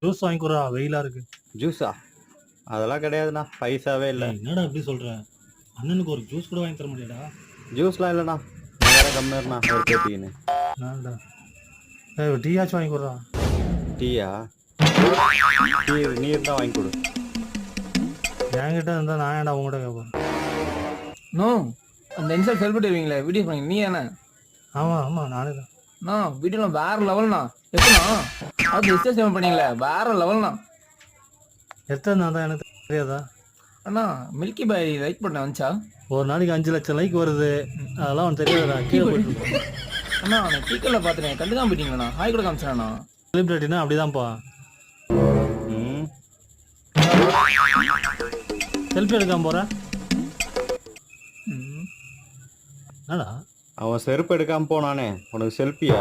Juice வாங்கி கொடுறா, வெயிலா இருக்கு. ஜூஸா? அதெல்லாம் கிடையாதுண்ணா, பைசாவே இல்லை. ஏய், என்னடா இப்படி சொல்ற? அண்ணனுக்கு ஒரு ஜூஸ் கூட வாங்கி தர முடியாடா? ஜூஸ்லாம் இல்லைண்ணா, வேற கம்மியாண்ணா ஒரு பேட்டின்னு. நான்டா டீயாச்சும் வாங்கி கொடுறா. டீயா? நீர் தான் வாங்கி கொடு. என்கிட்ட இருந்தா நான் ஏன்டா உங்ககிட்ட கேட்பேன்? நோ, அந்த இன்ஸ்டா செல் பண்ணிடுவீங்களே வீடியோ பண்ணி நீ என்ன? ஆமா ஆமா, நானே தான். அண்ணா வீடியோலாம் வேற லெவல்ண்ணா. எப்படிண்ணா அது ரிசர்ச் பண்ணீங்களே வேற லெவல்ண்ணா. எத்தனை நான் தான் எனக்கு தெரியாதா? அண்ணா மில்கி பாய் லைக் பண்ண வந்துச்சா? ஒரு நாளைக்கு 5 லட்சம் லைக் வருது, அதெல்லாம் அவன் தெரியாதா? கீழே போயிட்டு அண்ணா நான் டீக்கல்ல பார்த்துட்டேன், கண்டுதான் போயிட்டீங்களா? ஹாய் கூட காமிச்சாண்ணா. செலிபிரிட்டினா அப்படிதான்ப்பா. செல்ஃபி எடுக்காம போற என்னடா? அவன் செருப்பு எடுக்காம போனானே, உனக்கு செல்ஃபியா?